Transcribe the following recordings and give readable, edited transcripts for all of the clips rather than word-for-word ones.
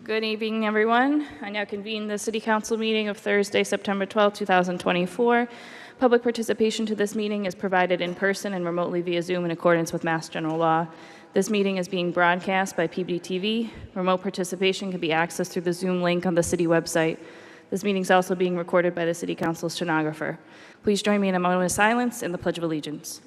Good evening, everyone. I now convene the City Council meeting of Thursday, September 12, 2024. Public participation to this meeting is provided in person and remotely via Zoom in accordance with Mass General Law. This meeting is being broadcast by Peabody TV. Remote participation can be accessed through the Zoom link on the City website. This meeting is also being recorded by the City Council stenographer. Please join me in a moment of silence and the Pledge of Allegiance.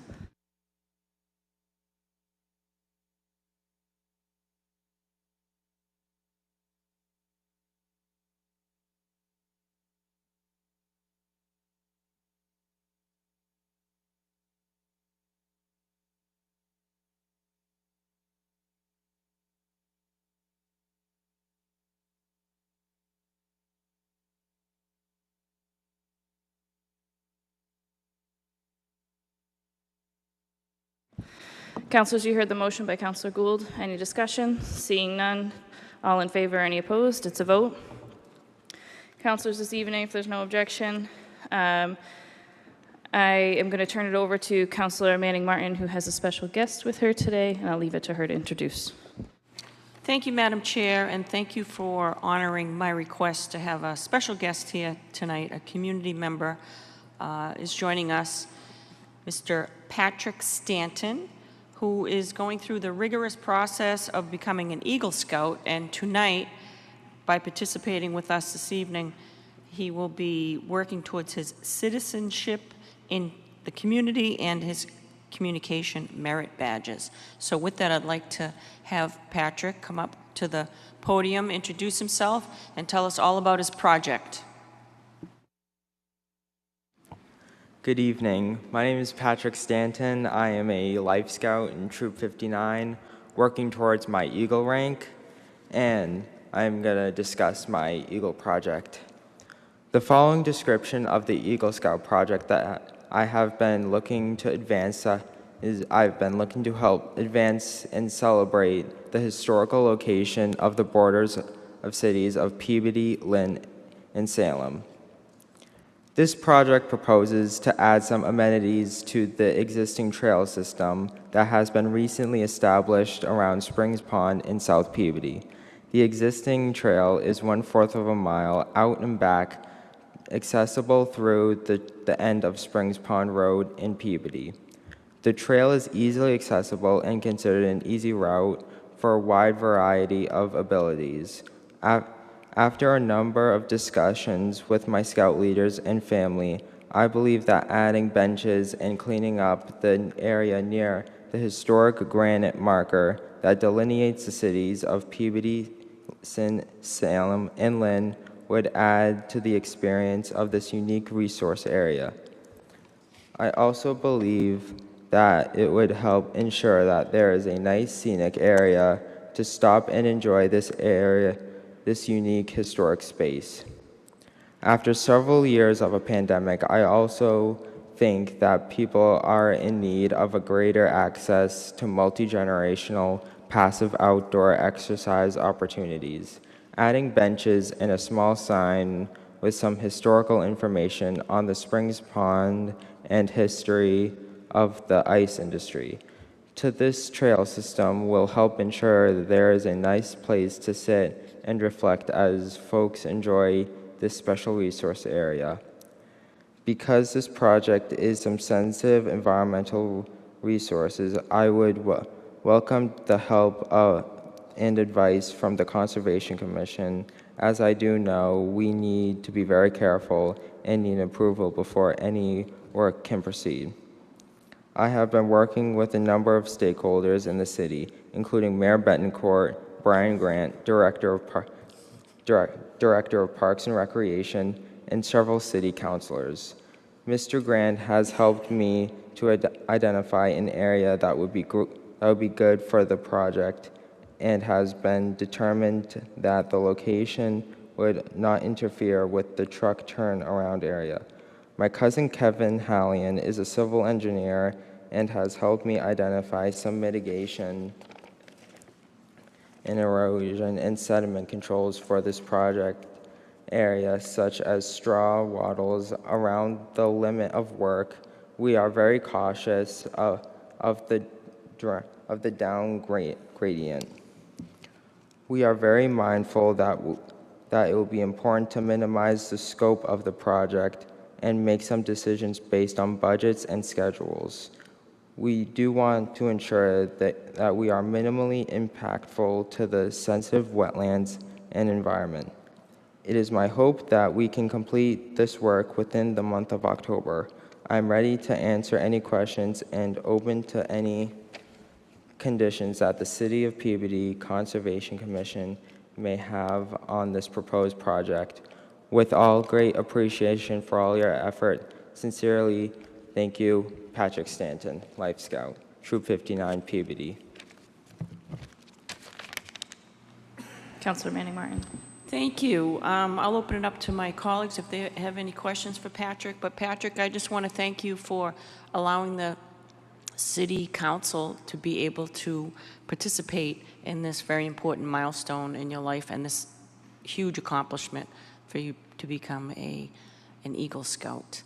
Councilors, you heard the motion by Councilor Gould. Any discussion? Seeing none. All in favor, any opposed? It's a vote. Councilors, this evening, if there's no objection, I am going to turn it over to Councilor Manning Martin, who has a special guest with her today, and I'll leave it to her to introduce. Thank you, Madam Chair, and thank you for honoring my request to have a special guest here tonight. A community member is joining us, Mr. Patrick Stanton, who is going through the rigorous process of becoming an Eagle Scout, and tonight, by participating with us this evening, he will be working towards his citizenship in the community and his communication merit badges. So with that, I'd like to have Patrick come up to the podium, introduce himself, and tell us all about his project. Good evening. My name is Patrick Stanton. I am a Life Scout in Troop 59, working towards my Eagle rank, and I'm going to discuss my Eagle project. The following description of the Eagle Scout project that I have been looking to advance I've been looking to help advance and celebrate the historical location of the borders of cities of Peabody, Lynn, and Salem. This project proposes to add some amenities to the existing trail system that has been recently established around Springs Pond in South Peabody. The existing trail is 1/4 of a mile out and back, accessible through the end of Springs Pond Road in Peabody. The trail is easily accessible and considered an easy route for a wide variety of abilities. After a number of discussions with my Scout leaders and family, I believe that adding benches and cleaning up the area near the historic granite marker that delineates the cities of Peabody, Salem, and Lynn would add to the experience of this unique resource area. I also believe that it would help ensure that there is a nice scenic area to stop and enjoy this unique historic space. After several years of a pandemic, I also think that people are in need of a greater access to multi-generational passive outdoor exercise opportunities. Adding benches and a small sign with some historical information on the Springs Pond and history of the ice industry to this trail system will help ensure that there is a nice place to sit and reflect as folks enjoy this special resource area. Because this project is some sensitive environmental resources, I would welcome the help and advice from the Conservation Commission, as I do know we need to be very careful and need approval before any work can proceed. I have been working with a number of stakeholders in the city, including Mayor Betancourt, Brian Grant, Director of Parks and Recreation, and several city councilors. Mr. Grant has helped me to identify an area that would be good for the project and has been determined that the location would not interfere with the truck turnaround area. My cousin Kevin Hallian is a civil engineer and has helped me identify some mitigation and erosion and sediment controls for this project area, such as straw wattles around the limit of work. We are very cautious of the down gradient. We are very mindful that it will be important to minimize the scope of the project and make some decisions based on budgets and schedules. We do want to ensure that we are minimally impactful to the sensitive wetlands and environment. It is my hope that we can complete this work within the month of October. I'm ready to answer any questions and open to any conditions that the City of Peabody Conservation Commission may have on this proposed project. With all great appreciation for all your effort, sincerely, thank you, Patrick Stanton, Life Scout, Troop 59, Peabody. Councilor Manning Martin. Thank you. I'll open it up to my colleagues if they have any questions for Patrick. But Patrick, I just want to thank you for allowing the City Council to be able to participate in this very important milestone in your life and this huge accomplishment for you to become an Eagle Scout.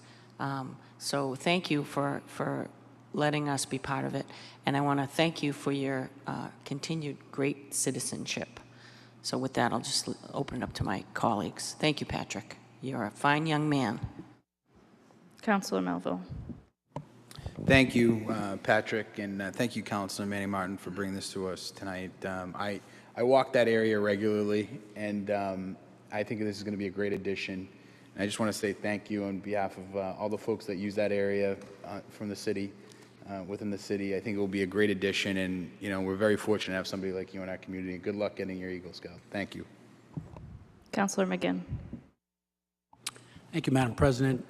So thank you for letting us be part of it. And I want to thank you for your continued great citizenship. So with that, I'll just open it up to my colleagues. Thank you, Patrick. You're a fine young man. Councilor Melville. Thank you, Patrick, and thank you, Councilor Manning Martin, for bringing this to us tonight. I walk that area regularly, and I think this is going to be a great addition. And I just want to say thank you on behalf of all the folks that use that area from the city, within the city. I think it will be a great addition, and we're very fortunate to have somebody like you in our community. Good luck getting your Eagle Scout. Thank you. Councilor McGinn. Thank you, Madam President.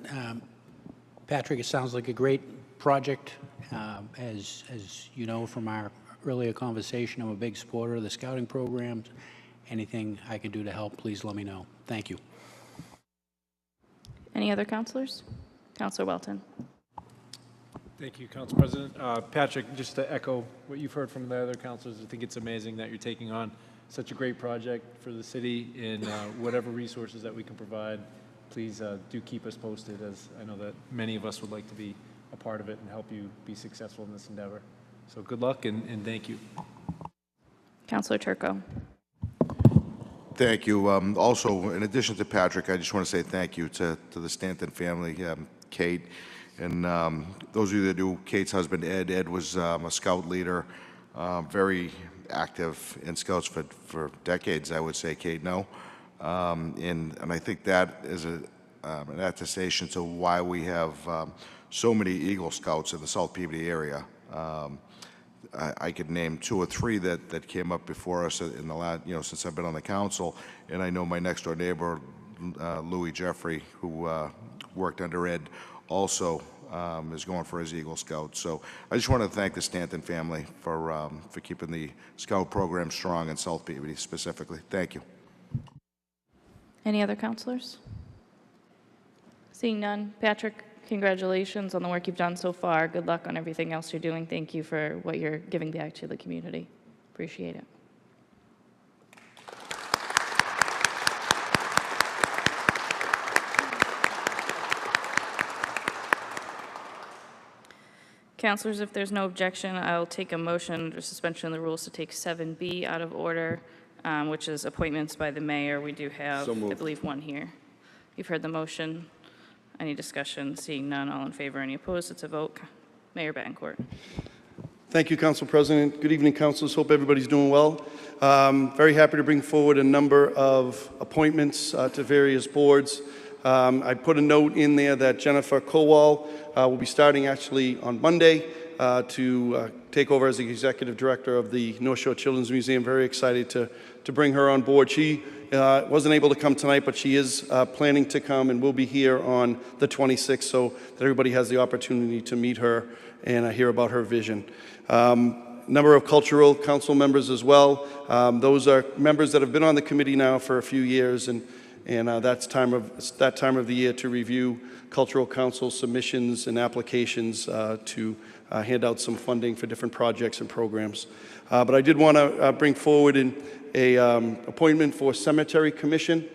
Patrick, it sounds like a great project. As you know from our earlier conversation, I'm a big supporter of the scouting programs. Anything I can do to help, please let me know. Thank you. Any other councilors? Councilor Welton. Thank you, Council President. Patrick, just to echo what you've heard from the other councilors, I think it's amazing that you're taking on such a great project for the city, and whatever resources that we can provide, please do keep us posted, as I know that many of us would like to be a part of it and help you be successful in this endeavor. So good luck and thank you. Councilor Turco. Thank you. Also, in addition to Patrick, I just want to say thank you to the Stanton family, Kate, and those of you that knew Kate's husband, Ed. Ed was a scout leader, very active in scouts for decades, I would say, Kate, no. And I think that is an attestation to why we have so many Eagle Scouts in the South Peabody area. I could name 2 or 3 that came up before us in the last, since I've been on the council, and I know my next door neighbor, Louis Jeffrey, who worked under Ed, also is going for his Eagle Scout. So I just want to thank the Stanton family for keeping the Scout program strong in South Peabody specifically. Thank you. Any other councilors? Seeing none. Patrick, congratulations on the work you've done so far. Good luck on everything else you're doing. Thank you for what you're giving back to the community. Appreciate it. Councilors, if there's no objection, I'll take a motion under suspension of the rules to take 7B out of order, which is appointments by the mayor. We do have, I believe, one here. You've heard the motion. Any discussion? Seeing none, all in favor, any opposed? It's a vote. Mayor Betancourt. Thank you, Council President. Good evening, councilors. Hope everybody's doing well. Very happy to bring forward a number of appointments to various boards. I put a note in there that Jennifer Kowal will be starting actually on Monday to take over as the executive director of the North Shore Children's Museum. Very excited to bring her on board. She wasn't able to come tonight, but she is planning to come and will be here on the 26th, so that everybody has the opportunity to meet her and hear about her vision. Number of cultural council members as well. Those are members that have been on the committee now for a few years, and that's that time of the year to review cultural council submissions and applications to hand out some funding for different projects and programs. But I did want to bring forward a appointment for Cemetery Commission.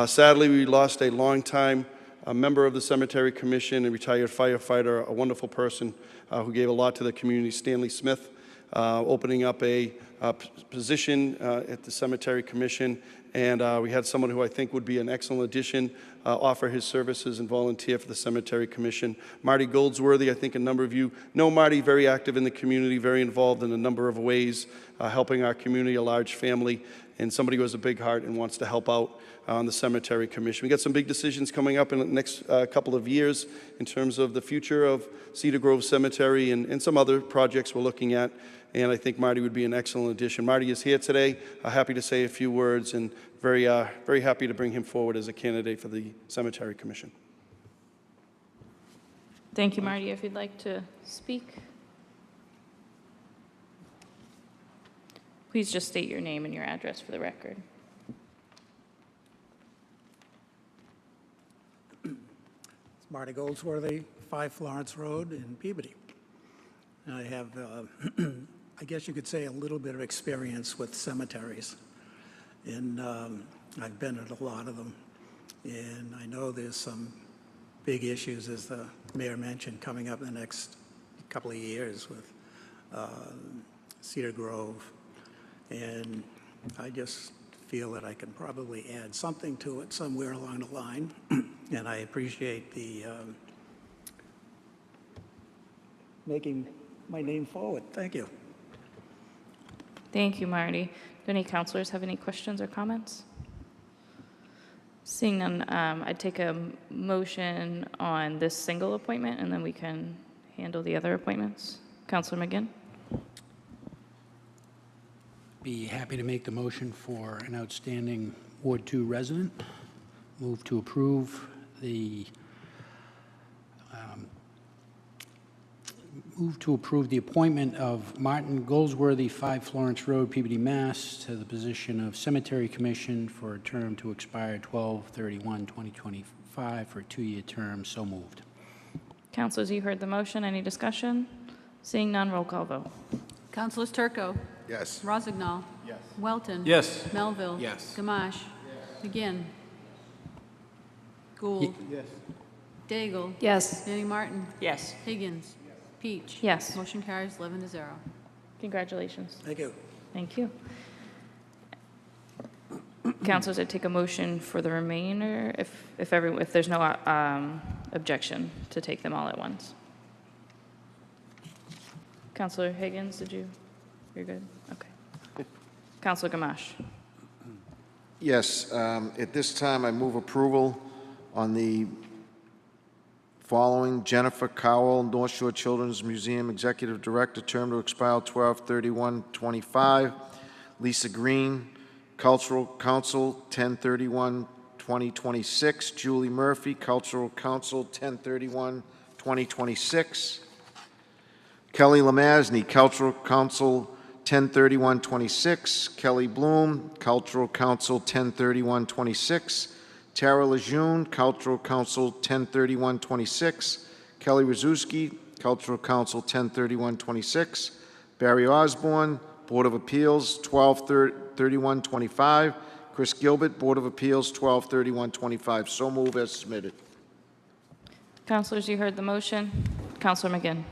Sadly, we lost a longtime member of the Cemetery Commission, a retired firefighter, a wonderful person who gave a lot to the community, Stanley Smith, opening up a position at the Cemetery Commission, and we had someone who I think would be an excellent addition, offer his services and volunteer for the Cemetery Commission. Marty Goldsworthy, I think a number of you know Marty, very active in the community, very involved in a number of ways, helping our community, a large family, and somebody who has a big heart and wants to help out on the Cemetery Commission. We got some big decisions coming up in the next couple of years in terms of the future of Cedar Grove Cemetery and some other projects we're looking at, and I think Marty would be an excellent addition. Marty is here today, happy to say a few words, and very happy to bring him forward as a candidate for the Cemetery Commission. Thank you, Marty. If you'd like to speak, please just state your name and your address for the record. Marty Goldsworthy, 5 Florence Road in Peabody. I have, I guess you could say, a little bit of experience with cemeteries. And I've been at a lot of them. And I know there's some big issues, as the mayor mentioned, coming up in the next couple of years with Cedar Grove. And I just feel that I can probably add something to it somewhere along the line. And I appreciate the making my name forward. Thank you. Thank you, Marty. Do any counselors have any questions or comments? Seeing none, I'd take a motion on this single appointment, and then we can handle the other appointments. Counselor McGinn? Be happy to make the motion for an outstanding Ward 2 resident. Move to approve the appointment of Martin Goldsworthy, 5 Florence Road, Peabody, Mass., to the position of Cemetery Commission for a term to expire 12/31/2025 for a 2-year term. So moved. Counselors, you heard the motion. Any discussion? Seeing none, roll call vote. Councilors Turco. Yes. Rozignol. Yes. Welton. Yes. Melville. Yes. Gamache. McGinn. Gould. Yes. Daigle. Yes. Manning Martin. Yes. Higgins. Peach. Yes. Motion carries 11-0. Congratulations. Thank you. Thank you. Counselors, I'd take a motion for the remainder, if there's no objection, to take them all at once. Counselor Higgins, you're good? Okay. Counselor Gamache. Yes, at this time, I move approval on the following: Jennifer Cowell, North Shore Children's Museum Executive Director, term to expire 12/31/25. Lisa Green, Cultural Council, 10/31/2026. Julie Murphy, Cultural Council, 10/31/2026. Kelly Lamazny, Cultural Council, 10/31/26. Kelly Bloom, Cultural Council, 10/31/26. Tara Lejeune, Cultural Council, 10/31/26. Kelly Rzuski, Cultural Council, 10/31/26. Barry Osborne, Board of Appeals, 12/31/25. Chris Gilbert, Board of Appeals, 12/31/25. So move as submitted. Counselors, you heard the motion. Counselor McGinn.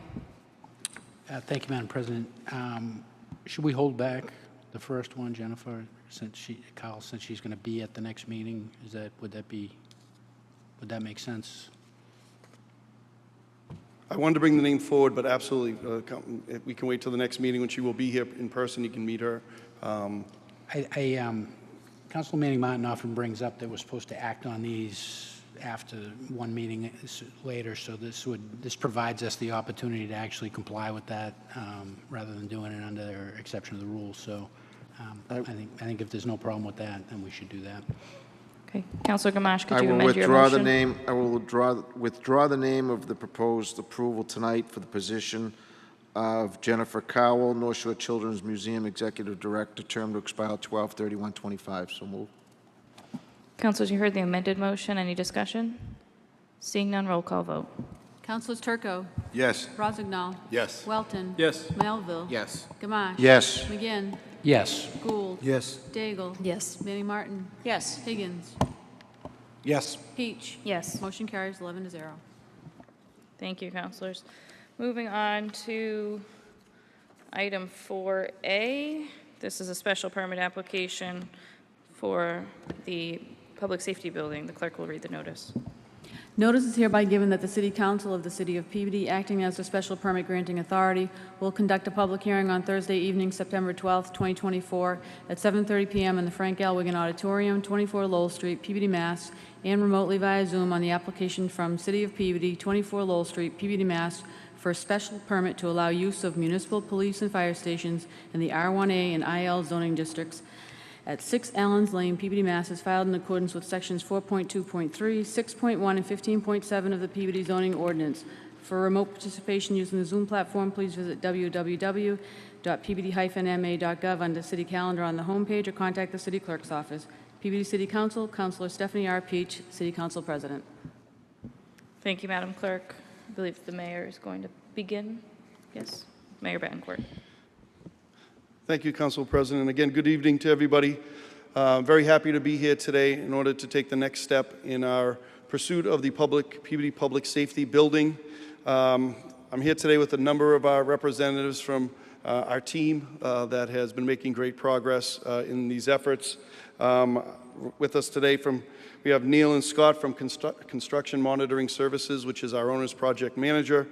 Thank you, Madam President. Should we hold back the first one, Jennifer, since she's going to be at the next meeting? Would that make sense? I wanted to bring the name forward, but absolutely, we can wait till the next meeting when she will be here in person. You can meet her. Councilman Manning Martin often brings up that we're supposed to act on these after one meeting later, so this provides us the opportunity to actually comply with that rather than doing it under their exception of the rules. So I think if there's no problem with that, then we should do that. Okay. Counselor Gamache, could I you will amend your withdraw motion? the name. I will withdraw the name of the proposed approval tonight for the position of Jennifer Cowell, North Shore Children's Museum Executive Director, term to expire 12/31/25. So move. Counselors, you heard the amended motion. Any discussion? Seeing none, roll call vote. Councilors Turco. Yes. Rozignol. Yes. Welton. Yes. Melville. Yes. Gamache. Yes. McGinn. Yes. Gould. Yes. Daigle. Yes. Manning Martin. Yes. Higgins. Yes. Peach. Yes. Motion carries 11-0. Thank you, counselors. Moving on to item 4A, This is a special permit application for the public safety building. The clerk will read the notice. Notice is hereby given that the City Council of the City of Peabody, acting as the special permit granting authority, will conduct a public hearing on Thursday evening, September 12th, 2024, at 7:30 p.m. in the Frank L. Wigan Auditorium, 24 Lowell Street, Peabody, Mass., and remotely via Zoom on the application from City of Peabody, 24 Lowell Street, Peabody, Mass., for a special permit to allow use of municipal police and fire stations in the R1A and IL zoning districts at 6 Allens Lane, Peabody, Mass. Is filed in accordance with Sections 4.2.3, 6.1, and 15.7 of the Peabody zoning ordinance. For remote participation using the Zoom platform, please visit www.peabody-ma.gov under City Calendar on the homepage or contact the City Clerk's office. Peabody City Council, Councilor Stephanie R. Peach, City Council President. Thank you, Madam Clerk. I believe the mayor is going to begin. Yes, Mayor Betancourt. Thank you, Council President. Again, good evening to everybody. Very happy to be here today in order to take the next step in our pursuit of the Peabody Public Safety Building. I'm here today with a number of our representatives from our team that has been making great progress in these efforts. With us today we have Neil and Scott from Construction Monitoring Services, which is our owner's project manager.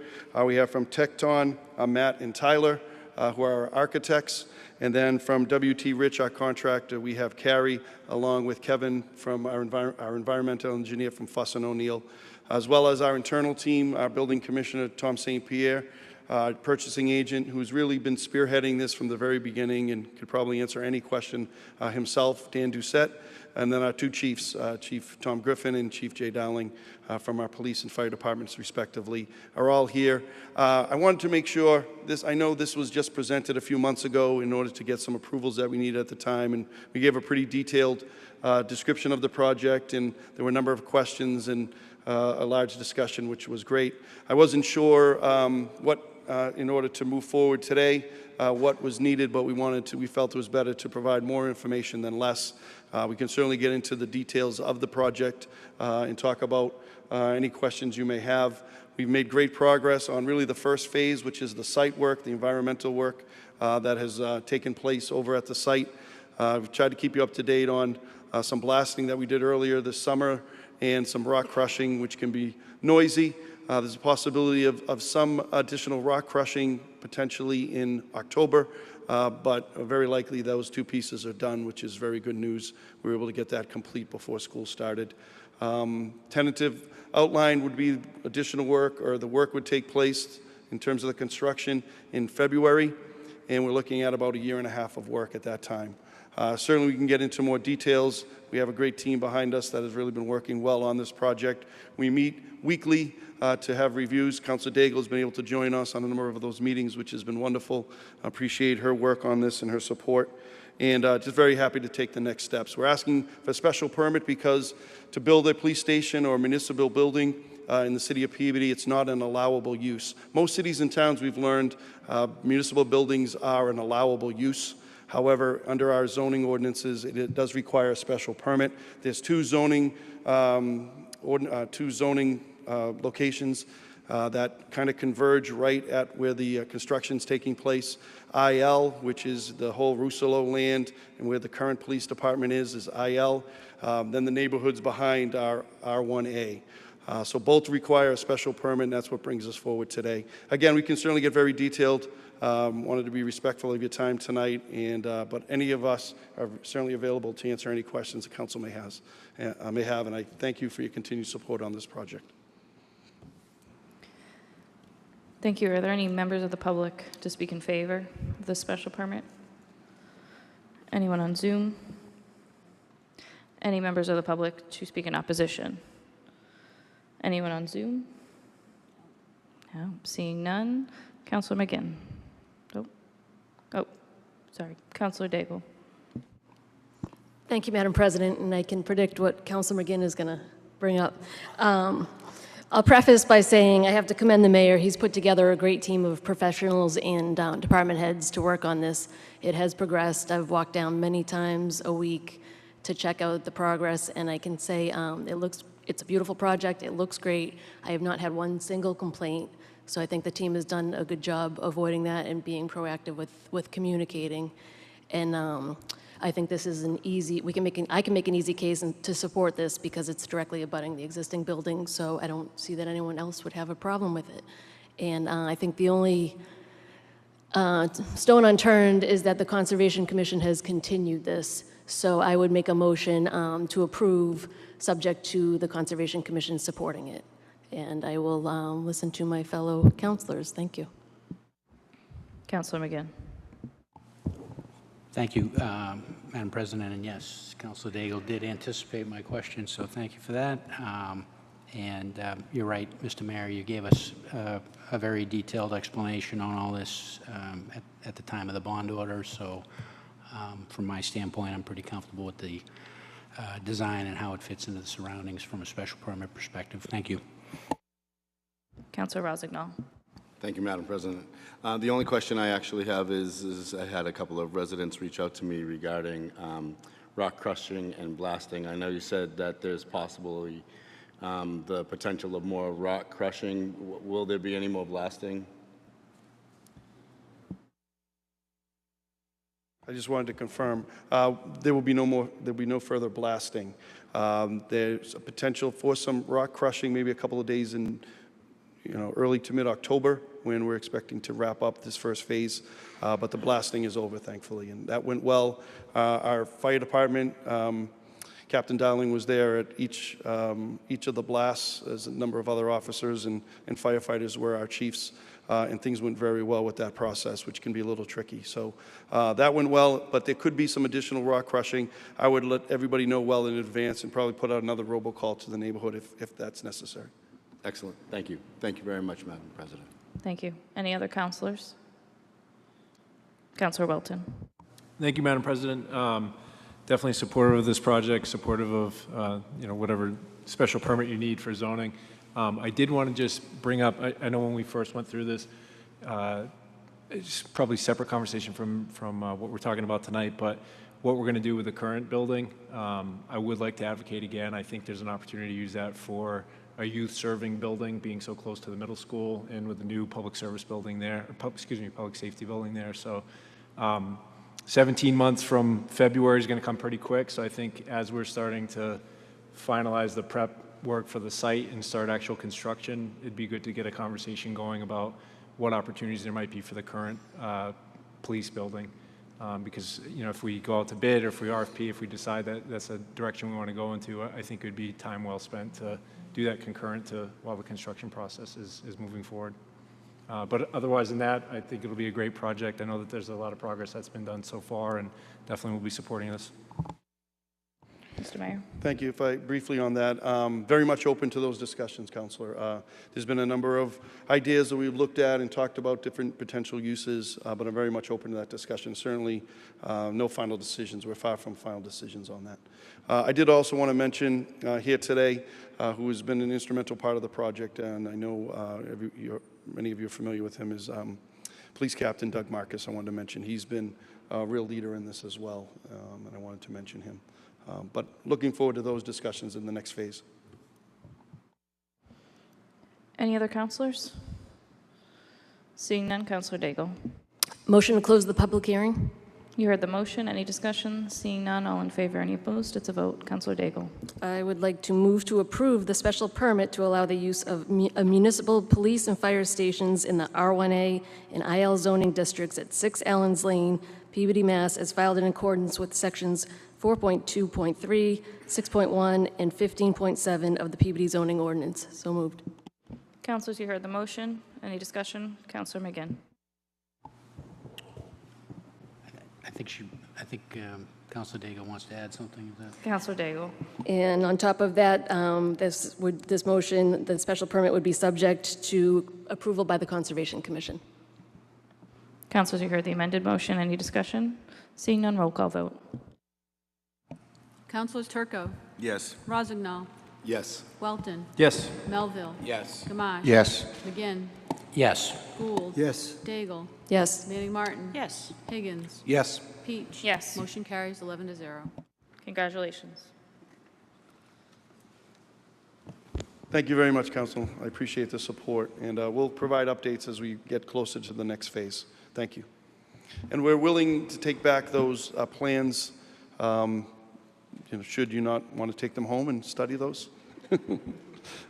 We have from Tecton, Matt and Tyler, who are our architects. And then from WT Rich, our contractor, we have Carrie, along with Kevin from our environmental engineer from Fuss and O'Neill, as well as our internal team, our building commissioner, Tom St. Pierre, purchasing agent, who's really been spearheading this from the very beginning and could probably answer any question himself, Dan Doucette, and then our two chiefs, Chief Tom Griffin and Chief Jay Dowling from our police and fire departments, respectively, are all here. I wanted to make sure I know this was just presented a few months ago in order to get some approvals that we needed at the time, and we gave a pretty detailed description of the project, and there were a number of questions and a large discussion, which was great. I wasn't sure in order to move forward today, what was needed, but we felt it was better to provide more information than less. We can certainly get into the details of the project and talk about any questions you may have. We've made great progress on really the first phase, which is the site work, the environmental work that has taken place over at the site. We've tried to keep you up to date on some blasting that we did earlier this summer and some rock crushing, which can be noisy. There's a possibility of some additional rock crushing potentially in October, but very likely those two pieces are done, which is very good news. We were able to get that complete before school started. Tentative outline would be additional work, or the work would take place in terms of the construction in February, and we're looking at about a year and a half of work at that time. Certainly we can get into more details. We have a great team behind us that has really been working well on this project. We meet weekly to have reviews. Councilor Daigle has been able to join us on a number of those meetings, which has been wonderful. I appreciate her work on this and her support, and just very happy to take the next steps. We're asking for a special permit because to build a police station or municipal building in the city of Peabody, it's not an allowable use. Most cities and towns, we've learned, municipal buildings are an allowable use. However, under our zoning ordinances, it does require a special permit. There's two zoning locations that kind of converge right at where the construction's taking place. IL, which is the whole Rousselot land, and where the current police department is IL. Then the neighborhoods behind are R1A. So both require a special permit, and that's what brings us forward today. Again, we can certainly get very detailed. Wanted to be respectful of your time tonight, but any of us are certainly available to answer any questions the council may have, and I thank you for your continued support on this project. Thank you. Are there any members of the public to speak in favor of this special permit? Anyone on Zoom? Any members of the public to speak in opposition? Anyone on Zoom? No, seeing none. Councilor McGinn. Oh, sorry. Councilor Daigle. Thank you, Madam President, and I can predict what Councilor McGinn is going to bring up. I'll preface by saying I have to commend the mayor. He's put together a great team of professionals and department heads to work on this. It has progressed. I've walked down many times a week to check out the progress, and I can say it's a beautiful project. It looks great. I have not had one single complaint. So I think the team has done a good job avoiding that and being proactive with communicating. And I think this is an easy, I can make an easy case to support this because it's directly abutting the existing building, so I don't see that anyone else would have a problem with it. And I think the only stone unturned is that the Conservation Commission has continued this. So I would make a motion to approve, subject to the Conservation Commission supporting it. And I will listen to my fellow counselors. Thank you. Councilor McGinn. Thank you, Madam President, and yes, Councilor Daigle did anticipate my question, so thank you for that. And you're right, Mr. Mayor, you gave us a very detailed explanation on all this at the time of the bond order, so from my standpoint, I'm pretty comfortable with the design and how it fits into the surroundings from a special permit perspective. Thank you. Councilor Rossignol. Thank you, Madam President. The only question I actually have is I had a couple of residents reach out to me regarding rock crushing and blasting. I know you said that there's possibly the potential of more rock crushing. Will there be any more blasting? I just wanted to confirm, there will be no further blasting. There's a potential for some rock crushing, maybe a couple of days in, early to mid-October, when we're expecting to wrap up this first phase. But the blasting is over, thankfully, and that went well. Our fire department, Captain Dowling was there at each of the blasts, as a number of other officers and firefighters were our chiefs. And things went very well with that process, which can be a little tricky. So that went well, but there could be some additional rock crushing. I would let everybody know well in advance and probably put out another robocall to the neighborhood if that's necessary. Excellent. Thank you. Thank you very much, Madam President. Thank you. Any other councilors? Councilor Welton. Thank you, Madam President. Definitely supportive of this project, supportive of whatever special permit you need for zoning. I did want to just bring up, I know when we first went through this, it's probably a separate conversation from what we're talking about tonight, but what we're going to do with the current building, I would like to advocate again. I think there's an opportunity to use that for a youth serving building, being so close to the middle school, and with the new public service building there, public safety building there. So 17 months from February is going to come pretty quick. So I think as we're starting to finalize the prep work for the site and start actual construction, it'd be good to get a conversation going about what opportunities there might be for the current police building. Because if we go out to bid or if we RFP, if we decide that that's a direction we want to go into, I think it would be time well spent to do that concurrent to while the construction process is moving forward. But otherwise than that, I think it'll be a great project. I know that there's a lot of progress that's been done so far, and definitely will be supporting this. Mr. Mayor. Thank you. If I briefly on that, very much open to those discussions, Councilor. There's been a number of ideas that we've looked at and talked about different potential uses, but I'm very much open to that discussion. Certainly, no final decisions. We're far from final decisions on that. I did also want to mention here today, who has been an instrumental part of the project, and I know many of you are familiar with him, is Police Captain Doug Marcus. I wanted to mention he's been a real leader in this as well, and I wanted to mention him. But looking forward to those discussions in the next phase. Any other councilors? Seeing none, Councilor Daigle. Motion to close the public hearing. You heard the motion. Any discussion? Seeing none, all in favor, any opposed? It's a vote. Councilor Daigle. I would like to move to approve the special permit to allow the use of municipal police and fire stations in the R1A and IL zoning districts at 6 Allens Lane, Peabody, Mass., as filed in accordance with sections 4.2.3, 6.1, and 15.7 of the Peabody zoning ordinance. So moved. Councilors, you heard the motion. Any discussion? Councilor McGinn. I think Councilor Daigle wants to add something to that. Councilor Daigle. And on top of that, this motion, the special permit would be subject to approval by the Conservation Commission. Councilors, you heard the amended motion. Any discussion? Seeing none, roll call vote. Councilors Turco, Yes. Rossignol, Yes. Welton, Yes. Melville, Yes. Gamache. Yes. McGinn, Yes. Gould. Yes. Daigle, Yes. Manning Martin. Yes. Higgins, Yes. Peach. Yes. Motion carries 11-0. Congratulations. Thank you very much, Council. I appreciate the support, and we'll provide updates as we get closer to the next phase. Thank you. And we're willing to take back those plans, should you not want to take them home and study those.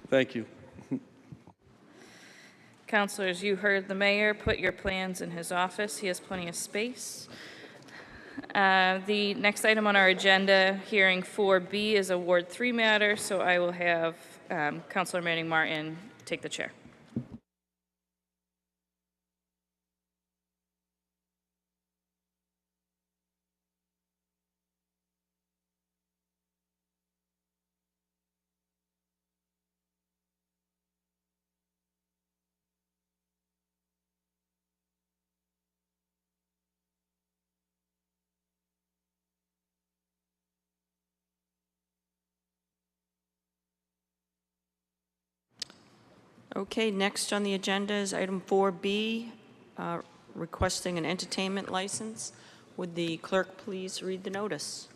Thank you. Councilors, you heard the mayor. Put your plans in his office. He has plenty of space. The next item on our agenda, hearing 4B, is a Ward 3 matter, so I will have Councilor Manning Martin take the chair. Okay, next on the agenda is item 4B, requesting an entertainment license. Would the clerk please read the notice?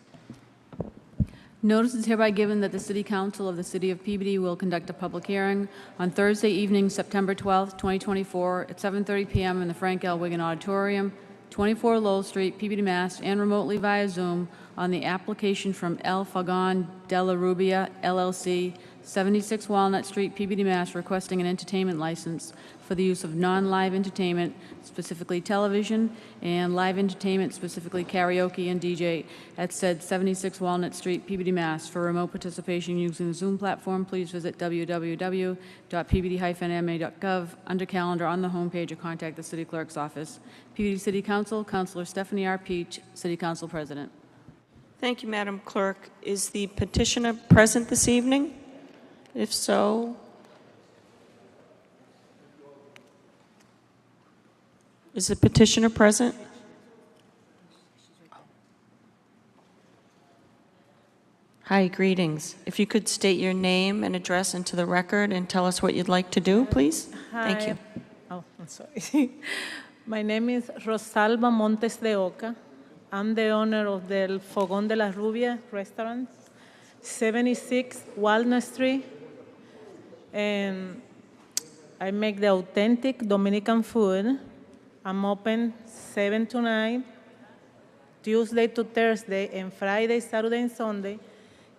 Notice is hereby given that the City Council of the City of Peabody will conduct a public hearing on Thursday evening, September 12th, 2024, at 7:30 p.m. in the Frank L. Wigan Auditorium, 24 Lowell Street, Peabody, Mass., and remotely via Zoom on the application from El Fagon de la Rubia, LLC, 76 Walnut Street, Peabody, Mass., requesting an entertainment license for the use of non-live entertainment, specifically television, and live entertainment, specifically karaoke and DJ, at said 76 Walnut Street, Peabody, Mass. For remote participation using the Zoom platform, please visit www.peabody-ma.gov under calendar on the homepage or contact the City Clerk's office. Peabody City Council, Councilor Stephanie R. Peach, City Council President. Thank you, Madam Clerk. Is the petitioner present this evening? If so, is the petitioner present? Hi, greetings. If you could state your name and address into the record and tell us what you'd like to do, please. Thank you. Oh, I'm sorry. My name is Rosalba Montes de Oca. I'm the owner of the Fogón de la Rubia restaurant, 76 Walnut Street. And I make the authentic Dominican food. I'm open 7 to 9, Tuesday to Thursday, and Friday, Saturday, and Sunday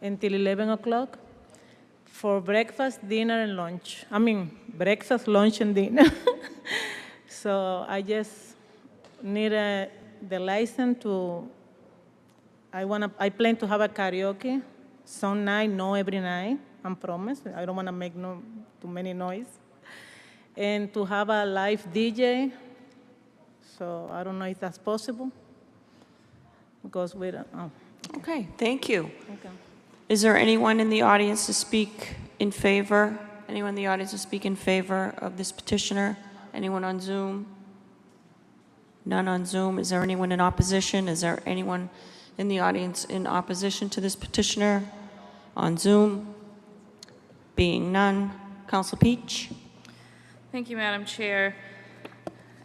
until 11 o'clock for breakfast, dinner, and lunch. I mean, breakfast, lunch, and dinner. So I just need the license to, I plan to have a karaoke, some night, no every night. I promise. I don't want to make too many noise. And to have a live DJ. So I don't know if that's possible. Because we don't. Oh. Okay, thank you. Okay. Is there anyone in the audience to speak in favor? Anyone in the audience to speak in favor of this petitioner? Anyone on Zoom? None on Zoom. Is there anyone in opposition? Is there anyone in the audience in opposition to this petitioner on Zoom? Being none, Council Peach. Thank you, Madam Chair.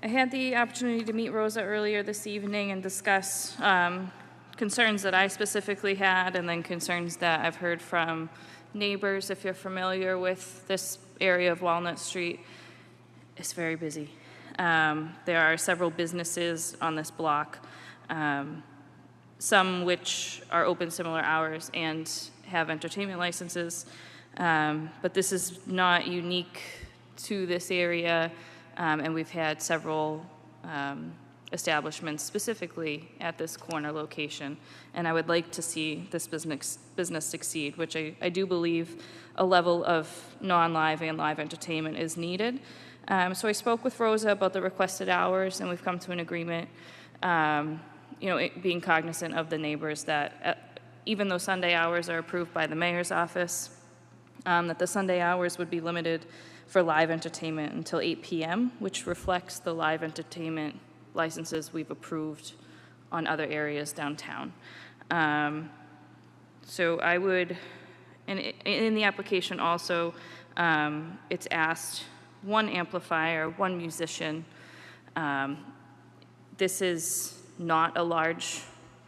I had the opportunity to meet Rosa earlier this evening and discuss concerns that I specifically had and then concerns that I've heard from neighbors. If you're familiar with this area of Walnut Street, it's very busy. There are several businesses on this block, some which are open similar hours and have entertainment licenses. But this is not unique to this area, and we've had several establishments specifically at this corner location. And I would like to see this business succeed, which I do believe a level of non-live and live entertainment is needed. So I spoke with Rosa about the requested hours, and we've come to an agreement, being cognizant of the neighbors that even though Sunday hours are approved by the mayor's office, that the Sunday hours would be limited for live entertainment until 8 p.m., which reflects the live entertainment licenses we've approved on other areas downtown. So I would, and in the application also, it's asked one amplifier, one musician. This is not a large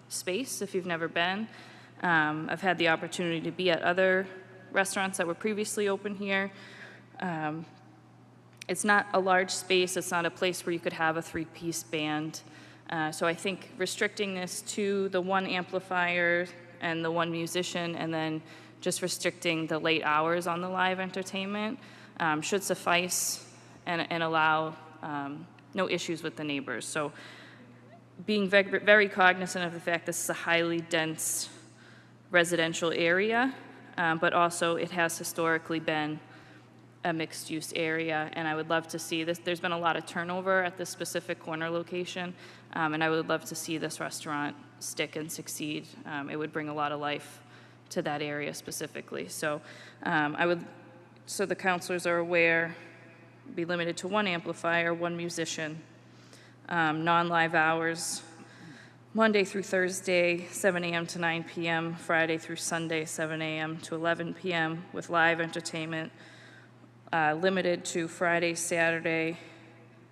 space if you've never been. I've had the opportunity to be at other restaurants that were previously open here. It's not a large space. It's not a place where you could have a three-piece band. So I think restricting this to the one amplifier and the one musician, and then just restricting the late hours on the live entertainment should suffice and allow no issues with the neighbors. So being very cognizant of the fact this is a highly dense residential area, but also it has historically been a mixed-use area, and I would love to see this. There's been a lot of turnover at this specific corner location, and I would love to see this restaurant stick and succeed. It would bring a lot of life to that area specifically. So so the counselors are aware, be limited to one amplifier, one musician, non-live hours, Monday through Thursday, 7 a.m. to 9 p.m., Friday through Sunday, 7 a.m. to 11 p.m., with live entertainment limited to Friday, Saturday,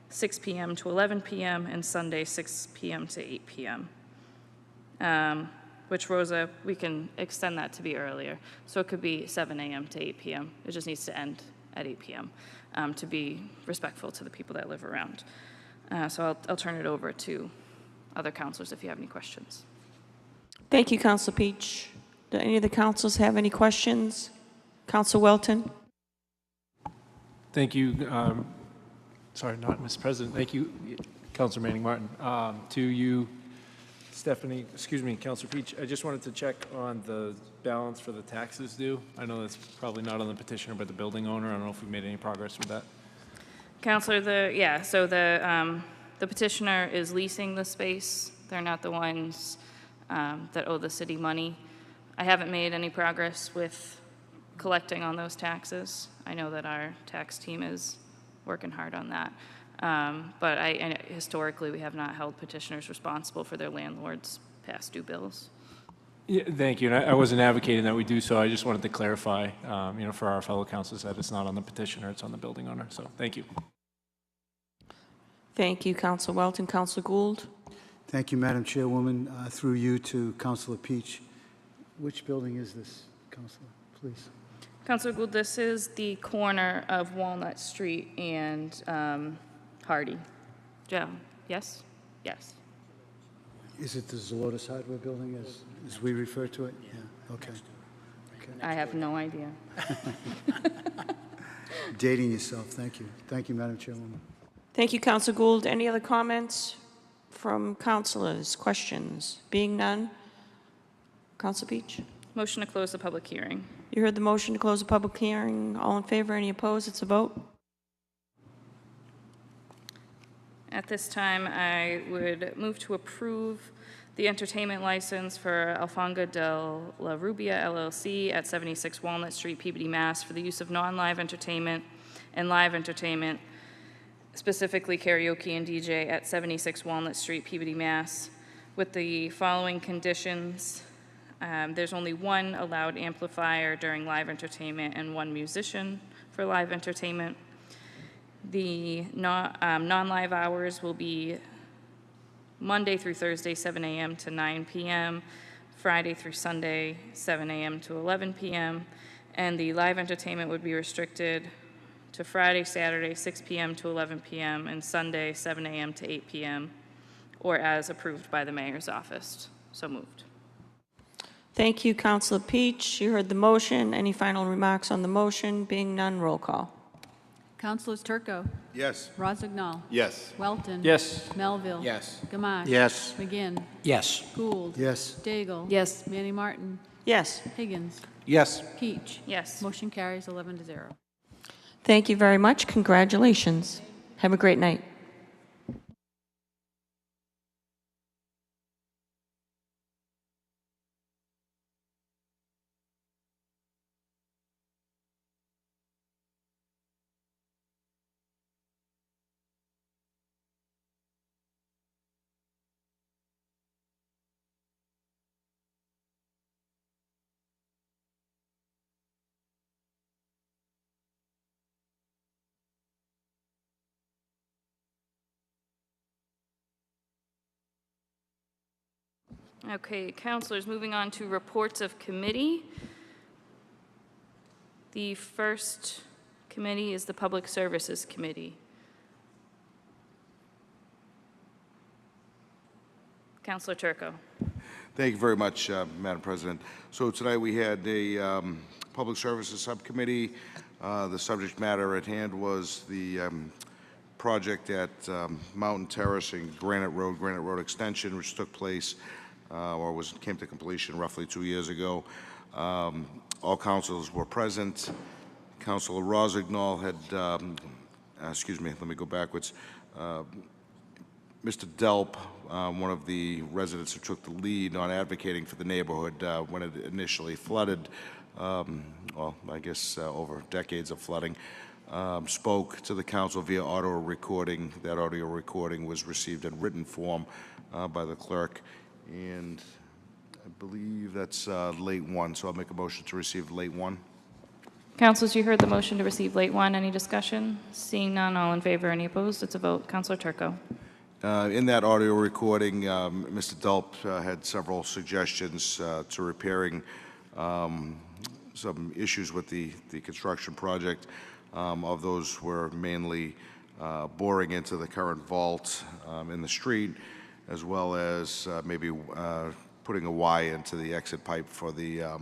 6 p.m. to 11 p.m., and Sunday, 6 p.m. to 8 p.m. Which, Rosa, we can extend that to be earlier. So it could be 7 a.m. to 8 p.m. It just needs to end at 8 p.m. To be respectful to the people that live around. So I'll turn it over to other counselors if you have any questions. Thank you, Council Peach. Do any of the councils have any questions? Council Welton? Thank you. Sorry, not Ms. President. Thank you, Councilor Manning Martin. To you, Stephanie, excuse me, Councilor Peach, I just wanted to check on the balance for the taxes due. I know that's probably not on the petitioner, but the building owner. I don't know if we made any progress with that. Counselor, so the petitioner is leasing the space. They're not the ones that owe the city money. I haven't made any progress with collecting on those taxes. I know that our tax team is working hard on that. But historically, we have not held petitioners responsible for their landlords' past due bills. Yeah, thank you. And I wasn't advocating that we do so. I just wanted to clarify, for our fellow councilors that it's not on the petitioner, it's on the building owner. So thank you. Thank you, Council Welton. Council Gould? Thank you, Madam Chairwoman. Through you to Councilor Peach. Which building is this, Councilor, please? Councilor Gould, this is the corner of Walnut Street and Hardy. Joe, yes? Yes. Is it the Zelotes Hardware Building as we refer to it? Yeah, okay. I have no idea. Dating yourself, thank you. Thank you, Madam Chairwoman. Thank you, Council Gould. Any other comments from councilors, questions? Being none, Council Peach? Motion to close the public hearing. You heard the motion to close the public hearing. All in favor? Any opposed? It's a vote. At this time, I would move to approve the entertainment license for Alfonga de la Rubia LLC at 76 Walnut Street, Peabody, Mass. For the use of non-live entertainment and live entertainment, specifically karaoke and DJ at 76 Walnut Street, Peabody, Mass. With the following conditions. There's only one allowed amplifier during live entertainment and one musician for live entertainment. The non-live hours will be Monday through Thursday, 7 a.m. to 9 p.m., Friday through Sunday, 7 a.m. to 11 p.m., and the live entertainment would be restricted to Friday, Saturday, 6 p.m. to 11 p.m., and Sunday, 7 a.m. to 8 p.m., or as approved by the mayor's office. So moved. Thank you, Councilor Peach. You heard the motion. Any final remarks on the motion? Being none, roll call. Councilors Turco. Yes. Rossignol. Yes. Welton. Yes. Melville. Yes. Gamache. Yes. McGinn. Yes. Gould. Yes. Daigle. Yes. Manning Martin. Yes. Higgins. Yes. Peach. Yes. Motion carries 11-0. Thank you very much. Congratulations. Have a great night. Okay, councilors, moving on to reports of committee. The first committee is the Public Services Committee. Councilor Turco. Thank you very much, Madam President. So tonight we had a Public Services Subcommittee. The subject matter at hand was the project at Mountain Terrace and Granite Road Extension, which took place or came to completion roughly 2 years ago. All councilors were present. Councilor Rossignol had, excuse me, let me go backwards. Mr. Delp, one of the residents who took the lead on advocating for the neighborhood when it initially flooded, well, I guess over decades of flooding, spoke to the council via audio recording. That audio recording was received in written form by the clerk, and I believe that's late one, so I'll make a motion to receive late one. Councilors, you heard the motion to receive late one. Any discussion? Seeing none, all in favor, any opposed? It's a vote. Councilor Turco. In that audio recording, Mr. Delp had several suggestions to repairing some issues with the construction project. Of those were mainly boring into the current vault in the street, as well as maybe putting a Y into the exit pipe for the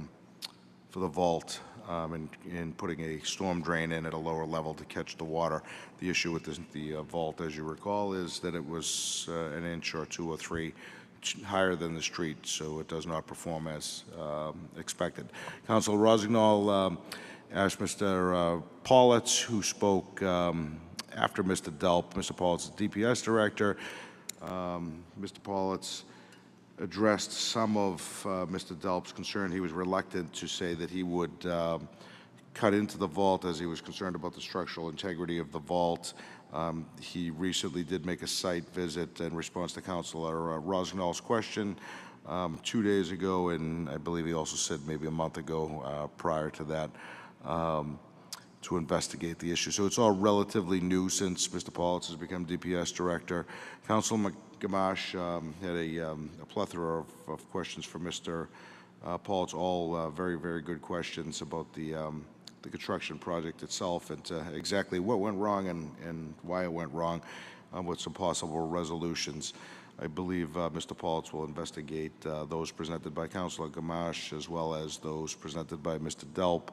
vault, and putting a storm drain in at a lower level to catch the water. The issue with the vault, as you recall, is that it was an inch or 2 or 3 higher than the street, so it does not perform as expected. Councilor Rossignol asked Mr. Politz, who spoke after Mr. Delp. Mr. Politz is DPS director. Mr. Politz addressed some of Mr. Delp's concern. He was reluctant to say that he would cut into the vault as he was concerned about the structural integrity of the vault. He recently did make a site visit in response to Councilor Rossignol's question 2 days ago, and I believe he also said maybe a month ago prior to that, to investigate the issue. So it's all relatively new since Mr. Politz has become DPS director. Councilor Gamache had a plethora of questions for Mr. Politz, all very, very good questions about the construction project itself and exactly what went wrong and why it went wrong, with some possible resolutions. I believe Mr. Politz will investigate those presented by Councilor Gamache as well as those presented by Mr. Delp.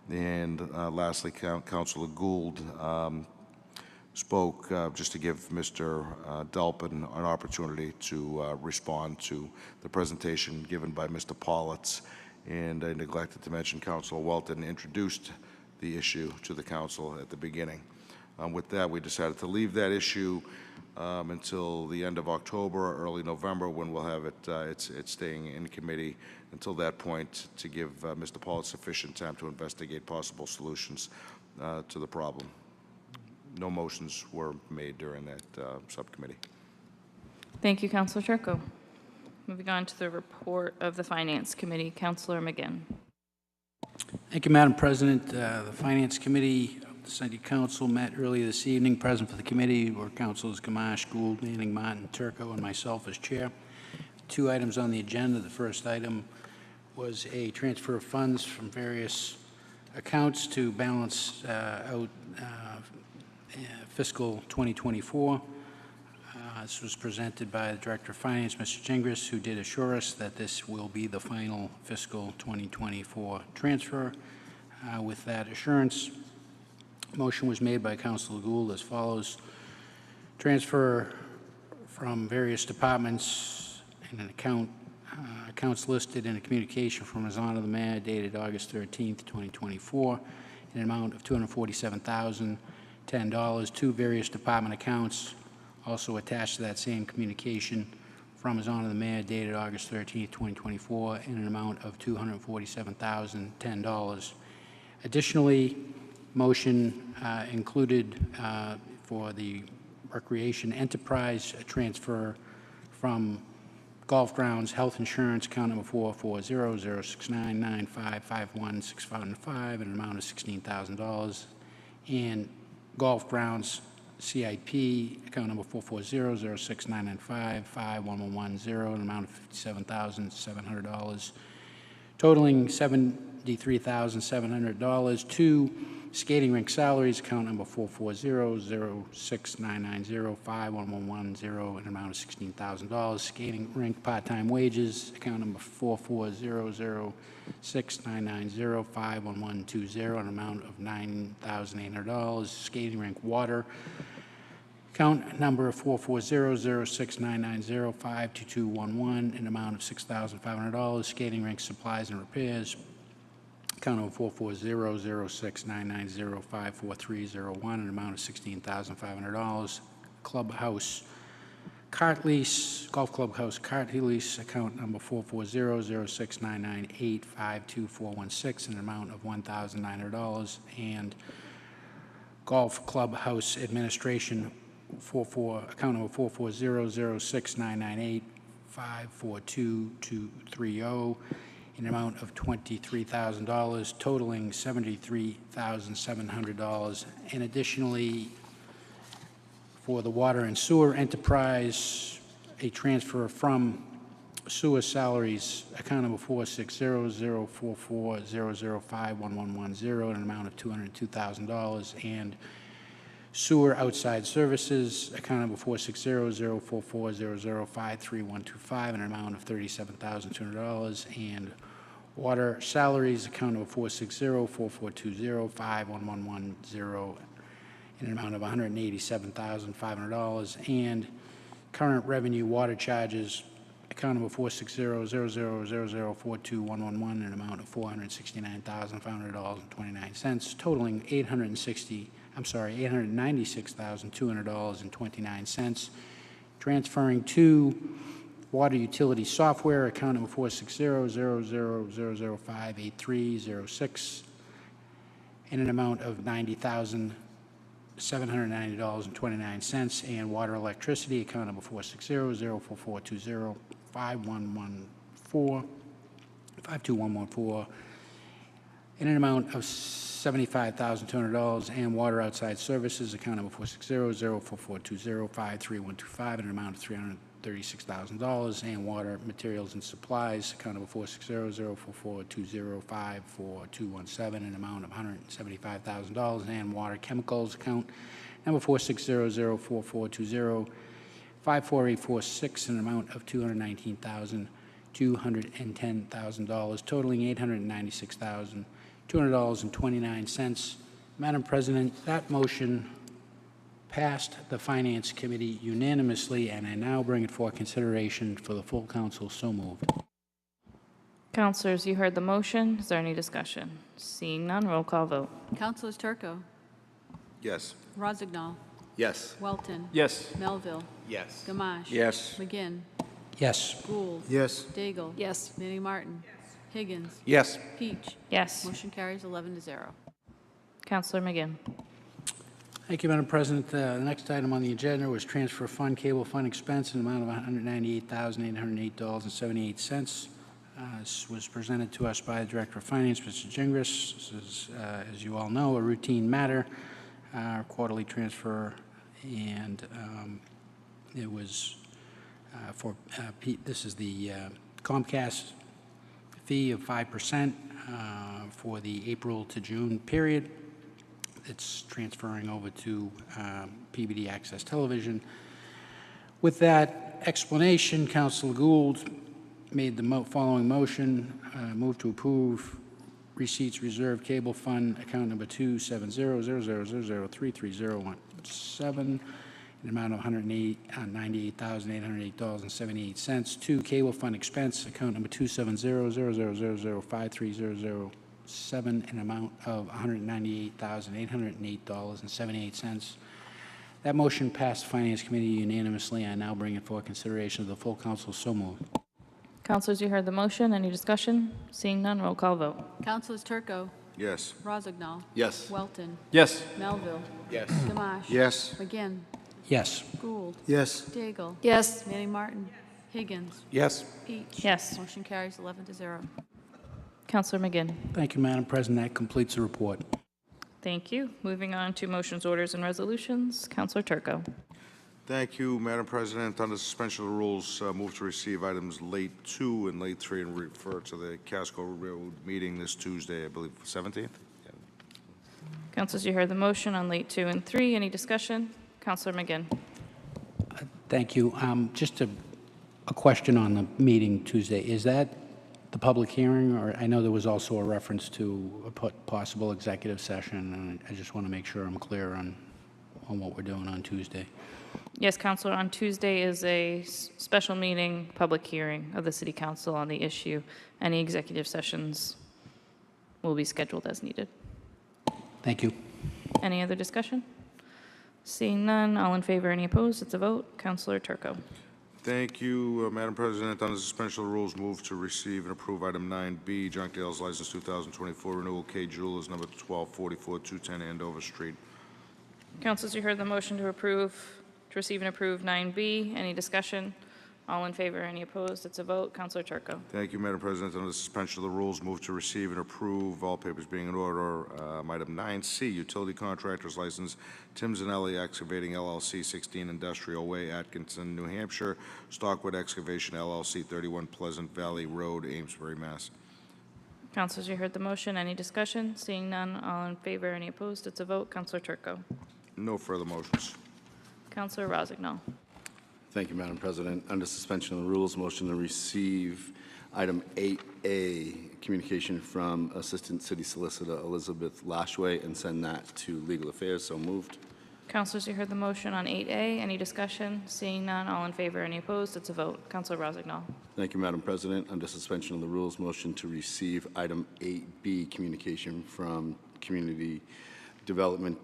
And lastly, Councilor Gould spoke just to give Mr. Delp an opportunity to respond to the presentation given by Mr. Politz. And I neglected to mention Councilor Welton introduced the issue to the council at the beginning. With that, we decided to leave that issue until the end of October or early November, when we'll have it, it's staying in committee until that point, to give Mr. Politz sufficient time to investigate possible solutions to the problem. No motions were made during that subcommittee. Thank you, Councilor Turco. Moving on to the report of the Finance Committee, Councilor McGinn. Thank you, Madam President. The Finance Committee of the City Council met earlier this evening. Present for the committee were Councilors Gamache, Gould, Manning, Martin, Turco, and myself as chair. 2 items on the agenda. The first item was a transfer of funds from various accounts to balance out fiscal 2024. This was presented by the Director of Finance, Mr. Gingras, who did assure us that this will be the final fiscal 2024 transfer. With that assurance, motion was made by Councilor Gould as follows: transfer from various departments in an accounts listed in a communication from His Honor the Mayor dated August 13th, 2024, in an amount of $247,010 to various department accounts. Also attached to that same communication from His Honor the Mayor dated August 13th, 2024, in an amount of $247,010. Additionally, motion included for the Recreation Enterprise a transfer from Golf Grounds Health Insurance, account number 440-069955165, in an amount of $16,000, and Golf Grounds CIP, account number 440-069955110, in an amount of $57,700, totaling $73,700 to Skating rink salaries, account number 440-06990-51110, an amount of $16,000. Skating rink part-time wages, account number 440-06990-51120, an amount of $9,800. Skating rink water, account number 440-06990-52211, an amount of $6,500. Skating rink supplies and repairs, account number 440-06990-54301, an amount of $16,500. Clubhouse cart lease, golf clubhouse cart lease, account number 440-06998-52416, an amount of $1,900. And golf clubhouse administration, account number 440-06998-542230, an amount of $23,000, totaling $73,700. And additionally, for the water and sewer enterprise, a transfer from sewer salaries, account number 460-044-005-1110, an amount of $202,000, and sewer outside services, account number 460-044-005-3125, an amount of $37,200, and water salaries, account number 460-4420-51110, in an amount of $187,500, and current revenue water charges, account number 460-000042111, an amount of $469,500.29, totaling $896,200.29, transferring to water utility software, account number 460-000058306, in an amount of $90,790.29, and water electricity, account number 460-04420-5114, in an amount of $75,200, and water outside services, account number 460-04420-53125, in an amount of $336,000, and water materials and supplies, account number 460-04420-54217, in an amount of $175,000, and water chemicals, account number 460-04420-54846, in an amount of $219,210,000, totaling $896,200.29. Madam President, that motion passed the Finance Committee unanimously, and I now bring it for consideration for the full council. So moved. Councilors, you heard the motion. Is there any discussion? Seeing none, roll call vote. Councilors Turco, Yes. Rozignol, Yes. Welton. Yes. Melville. Yes. Gamache. Yes. McGinn. Yes. Gould. Yes. Daigle. Yes. Manning Martin. Higgins. Yes. Peach. Yes. Motion carries 11-0. Councilor McGinn. Thank you, Madam President. The next item on the agenda was transfer fund cable fund expense in the amount of $198,808.78. This was presented to us by the Director of Finance, Mr. Gingras. This is, as you all know, a routine matter, quarterly transfer, and it was this is the Comcast fee of 5% for the April to June period. It's transferring over to Peabody Access Television. With that explanation, Councilor Gould made the following motion: move to approve receipts reserve cable fund account number 2700000333017 in the amount of $198,808.78 to cable fund expense account number 2700000530007 in an amount of $198,808.78. That motion passed the Finance Committee unanimously. I now bring it for consideration of the full council. So moved. Councilors, you heard the motion. Any discussion? Seeing none, roll call vote. Councilors Turco, Yes. Rozignol. Yes. Welton. Yes. Melville. Yes. Gamache. Yes. McGinn. Yes. Gould. Yes. Daigle. Yes. Manning Martin. Higgins. Yes. Peach. Yes. Motion carries 11-0. Councilor McGinn. Thank you, Madam President. That completes the report. Thank you. Moving on to motions, orders, and resolutions. Councilor Turco. Thank you, Madam President. Under suspension of the rules, move to receive items late 2 and late 3 and refer to the Casco Road meeting this Tuesday, I believe, 17th? Councilors, you heard the motion on late 2 and 3. Any discussion? Councilor McGinn. Thank you. Just a question on the meeting Tuesday. Is that the public hearing, or I know there was also a reference to a possible executive session, and I just want to make sure I'm clear on what we're doing on Tuesday. Yes, Councilor, on Tuesday is a special meeting, public hearing of the City Council on the issue. Any executive sessions will be scheduled as needed. Thank you. Any other discussion? Seeing none, all in favor, any opposed? It's a vote. Councilor Turco. Thank you, Madam President. On the suspension of the rules, move to receive and approve item 9B, junk dealers license 2024 renewal, K Jewelers, number 1244, 210 Andover Street. Councilors, you heard the motion to receive and approve 9B. Any discussion? All in favor, any opposed? It's a vote. Councilor Turco. Thank you, Madam President. On the suspension of the rules, move to receive and approve, all papers being in order, item 9C, utility contractor's license, Tim Zanelli Excavating LLC, 16 Industrial Way, Atkinson, New Hampshire, Stockwood Excavation LLC, 31 Pleasant Valley Road, Amesbury, Mass. Councilors, you heard the motion. Any discussion? Seeing none, all in favor, any opposed? It's a vote. Councilor Turco. No further motions. Councilor Rossignol. Thank you, Madam President. Under suspension of the rules, motion to receive item 8A, communication from Assistant City Solicitor Elizabeth Lashway, and send that to Legal Affairs. So moved. Councilors, you heard the motion on 8A. Any discussion? Seeing none, all in favor, any opposed? It's a vote. Councilor Rossignol. Thank you, Madam President. Under suspension of the rules, motion to receive item 8B, communication from Community Development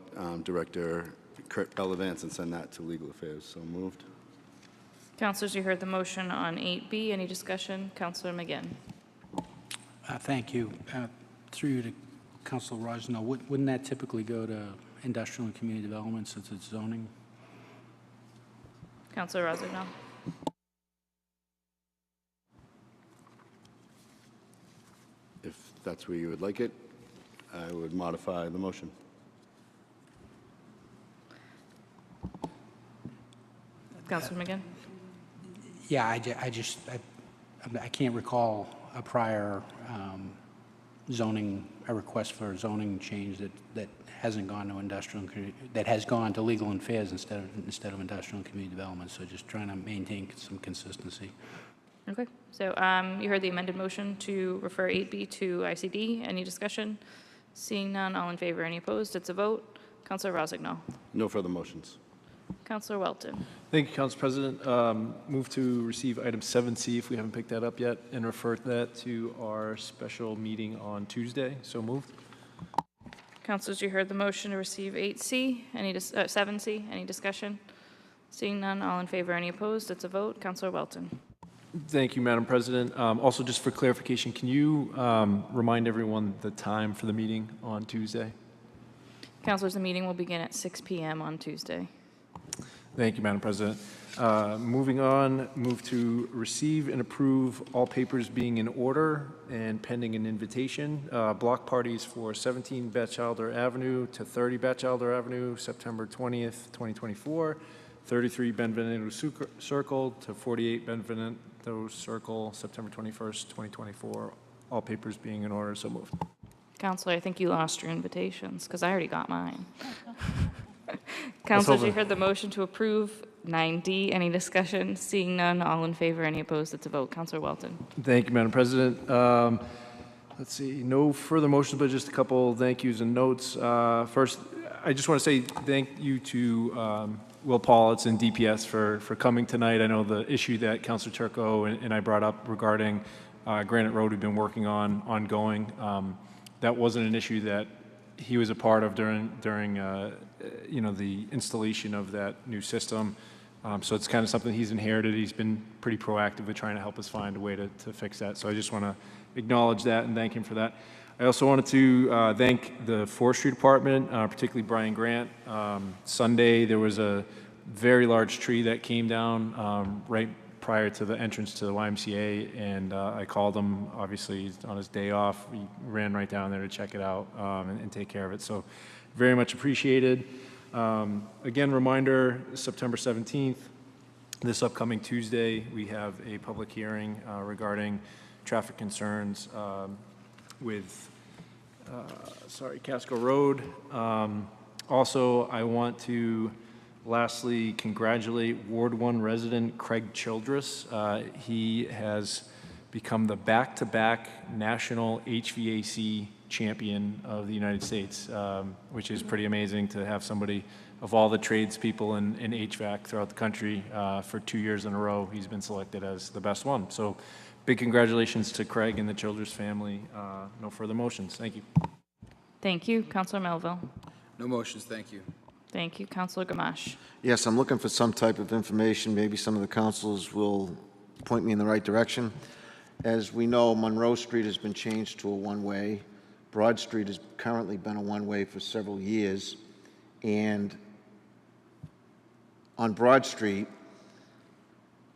Director Kurt Bellavance, and send that to Legal Affairs. So moved. Councilors, you heard the motion on 8B. Any discussion? Councilor McGinn. Thank you. Through you to Councilor Rossignol, wouldn't that typically go to industrial and community development since it's zoning? Councilor Rossignol. If that's where you would like it, I would modify the motion. Councilor McGinn. Yeah, I can't recall a prior zoning, a request for a zoning change that hasn't gone to industrial, that has gone to legal and affairs instead of industrial and community development. So just trying to maintain some consistency. Okay. So you heard the amended motion to refer 8B to ICD. Any discussion? Seeing none, all in favor, any opposed? It's a vote. Councilor Rossignol. No further motions. Councilor Welton. Thank you, Council President. Move to receive item 7C, if we haven't picked that up yet, and refer that to our special meeting on Tuesday. So moved. Councilors, you heard the motion to receive 8C. 7C. Any discussion? Seeing none, all in favor, any opposed? It's a vote. Councilor Welton. Thank you, Madam President. Also, just for clarification, can you remind everyone the time for the meeting on Tuesday? Councilors, the meeting will begin at 6 p.m. on Tuesday. Thank you, Madam President. Moving on, move to receive and approve all papers being in order and pending an invitation. Block parties for 17 Batchelder Avenue to 30 Batchelder Avenue, September 20th, 2024. 33 Benvenuto Circle to 48 Benvenuto Circle, September 21st, 2024. All papers being in order, so moved. Councilor, I think you lost your invitations because I already got mine. Councilors, you heard the motion to approve 9D. Any discussion? Seeing none, all in favor, any opposed? It's a vote. Councilor Welton. Thank you, Madam President. Let's see, no further motions, but just a couple thank yous and notes. First, I just want to say thank you to Will Paulitz and DPS for coming tonight. I know the issue that Councilor Turco and I brought up regarding Granite Road we've been working on ongoing. That wasn't an issue that he was a part of during the installation of that new system. So it's kind of something he's inherited. He's been pretty proactive with trying to help us find a way to fix that. So I just want to acknowledge that and thank him for that. I also wanted to thank the Forestry Department, particularly Brian Grant. Sunday, there was a very large tree that came down right prior to the entrance to the YMCA, and I called him, obviously, on his day off. He ran right down there to check it out and take care of it. So very much appreciated. Again, reminder, September 17th, this upcoming Tuesday, we have a public hearing regarding traffic concerns with Casco Road. Also, I want to lastly congratulate Ward 1 resident Craig Childress. He has become the back-to-back national HVAC champion of the United States, which is pretty amazing to have somebody of all the tradespeople in HVAC throughout the country for 2 years in a row. He's been selected as the best one. So big congratulations to Craig and the Childress family. No further motions. Thank you. Thank you. Councilor Melville. No motions, thank you. Thank you. Councilor Gamache. Yes, I'm looking for some type of information. Maybe some of the councils will point me in the right direction. As we know, Monroe Street has been changed to a one-way. Broad Street has currently been a one-way for several years. And on Broad Street,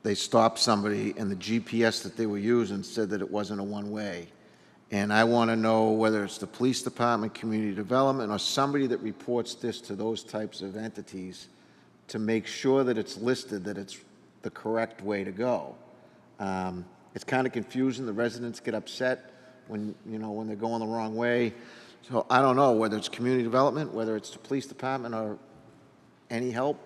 they stopped somebody, and the GPS that they were using said that it wasn't a one-way. And I want to know whether it's the police department, community development, or somebody that reports this to those types of entities to make sure that it's listed that it's the correct way to go. It's kind of confusing. The residents get upset when they're going the wrong way. So I don't know whether it's community development, whether it's the police department, or any help.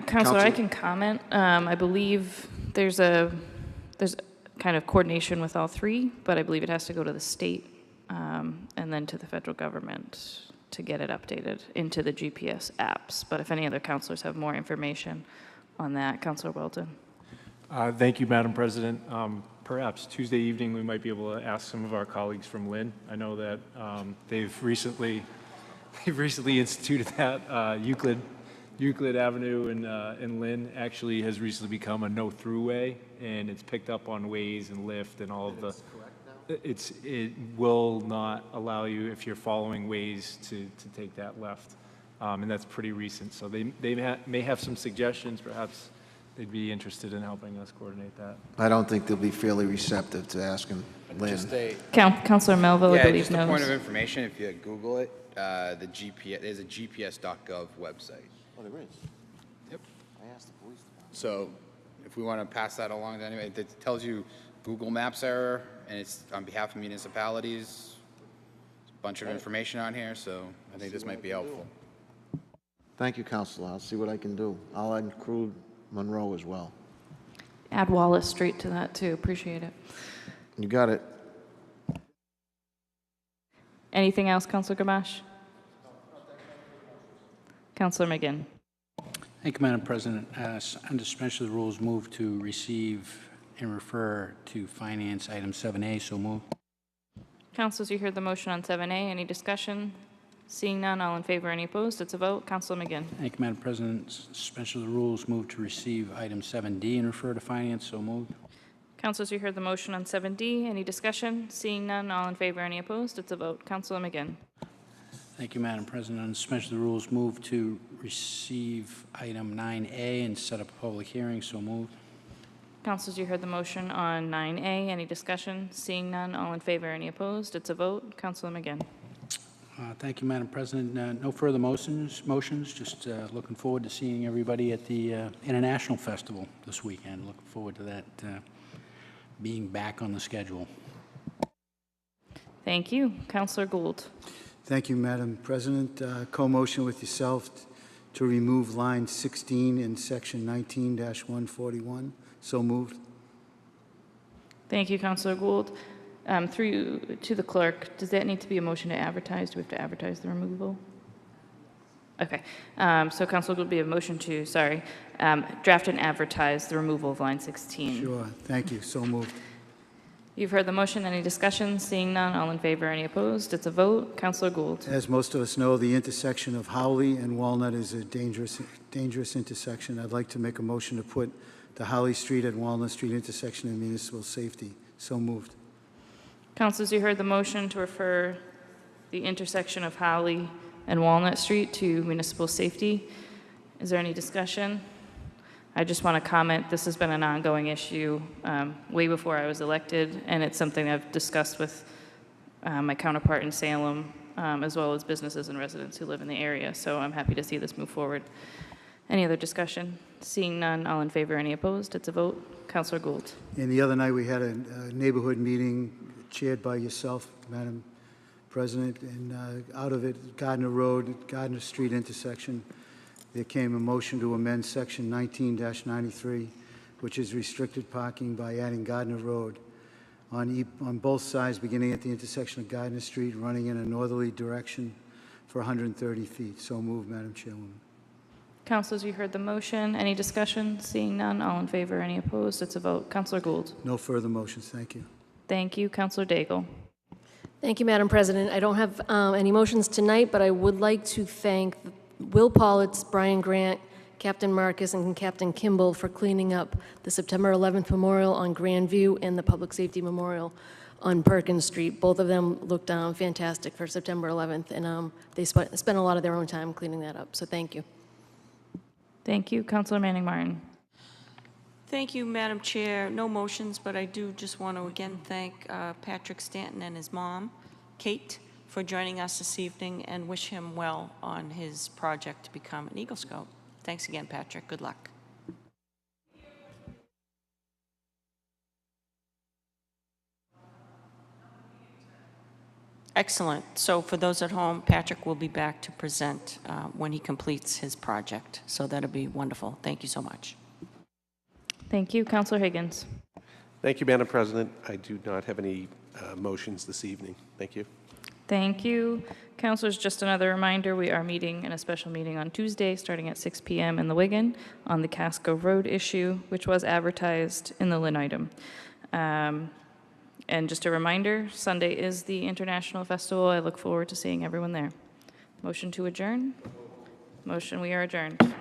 Councilor, I can comment. I believe there's kind of coordination with all three, but I believe it has to go to the state and then to the federal government to get it updated into the GPS apps. But if any other councilors have more information on that, Councilor Welton. Thank you, Madam President. Perhaps Tuesday evening we might be able to ask some of our colleagues from Lynn. I know that they've recently instituted that. Euclid Avenue in Lynn actually has recently become a no-throughway, and it's picked up on Waze and Lyft and all of the. It will not allow you, if you're following Waze, to take that left, and that's pretty recent. So they may have some suggestions. Perhaps they'd be interested in helping us coordinate that. I don't think they'll be fairly receptive to asking Lynn. Just a, Councilor Melville, I believe, just a knows. point of information, if you Google it, the GPS, there's a GPS.gov website. Oh, there is? Yep. I asked the police department. So if we want to pass that along to anybody, it tells you Google Maps error, and it's on behalf of municipalities. There's a bunch of information on here, so I think this might be helpful. Thank you, Counselor. I'll see what I can do. I'll include Monroe as well. Add Wallace Street to that, too. Appreciate it. You got it. Anything else, Councilor Gamache? Councilor McGinn. Thank you, Madam President. Under suspension of the rules, move to receive and refer to Finance item 7A. So moved. Councilors, you heard the motion on 7A. Any discussion? Seeing none, all in favor, any opposed? It's a vote. Councilor McGinn. Thank you, Madam President. Suspension of the rules, move to receive item 7D and refer to Finance. So moved. Councilors, you heard the motion on 7D. Any discussion? Seeing none, all in favor, any opposed? It's a vote. Councilor McGinn. Thank you, Madam President. On suspension of the rules, move to receive item 9A and set up a public hearing. So moved. Councilors, you heard the motion on 9A. Any discussion? Seeing none, all in favor, any opposed? It's a vote. Councilor McGinn. Thank you, Madam President. No further motions. Just looking forward to seeing everybody at the International Festival this weekend. Looking forward to that being back on the schedule. Thank you. Councilor Gould. Thank you, Madam President. Co-motion with yourself to remove line 16 in section 19-141. So moved. Thank you, Councilor Gould. Through you to the clerk, does that need to be a motion to advertise? Do we have to advertise the removal? Okay. So Councilor Gould, be a motion to, draft and advertise the removal of line 16. Sure. Thank you. So moved. You've heard the motion. Any discussion? Seeing none, all in favor, any opposed? It's a vote. Councilor Gould. As most of us know, the intersection of Howley and Walnut is a dangerous intersection. I'd like to make a motion to put the Howley Street and Walnut Street intersection in municipal safety. So moved. Councilors, you heard the motion to refer the intersection of Howley and Walnut Street to municipal safety. Is there any discussion? I just want to comment, this has been an ongoing issue way before I was elected, and it's something I've discussed with my counterpart in Salem, as well as businesses and residents who live in the area, so I'm happy to see this move forward. Any other discussion? Seeing none, all in favor, any opposed? It's a vote. Counselor Gould. And the other night, we had a neighborhood meeting chaired by yourself, Madam President, and out of it, Gardner Road, Gardner Street intersection, there came a motion to amend Section 19-93, which is restricted parking by adding Gardner Road on both sides, beginning at the intersection of Gardner Street, running in a northerly direction for 130 feet. So moved, Madam Chairwoman. Councilors, you heard the motion. Any discussion? Seeing none, all in favor, any opposed? It's a vote. Counselor Gould. No further motions. Thank you. Thank you. Counselor Daigle. Thank you, Madam President. I don't have any motions tonight, but I would like to thank Will Politz, Brian Grant, Captain Marcus, and Captain Kimball for cleaning up the September 11th Memorial on Grandview and the Public Safety Memorial on Perkins Street. Both of them looked fantastic for September 11th, and they spent a lot of their own time cleaning that up, so thank you. Thank you. Counselor Manning Martin. Thank you, Madam Chair. No motions, but I do just want to again thank Patrick Stanton and his mom, Kate, for joining us this evening and wish him well on his project to become an Eagle Scout. Thanks again, Patrick. Good luck. Excellent. So for those at home, Patrick will be back to present when he completes his project. So that'll be wonderful. Thank you so much. Thank you. Counselor Higgins. Thank you, Madam President. I do not have any motions this evening. Thank you. Thank you. Councilors, just another reminder, we are meeting in a special meeting on Tuesday starting at 6 p.m. in the Wigan on the Casco Road issue, which was advertised in the Lynn item. And just a reminder, Sunday is the International Festival. I look forward to seeing everyone there. Motion to adjourn? Motion, we are adjourned.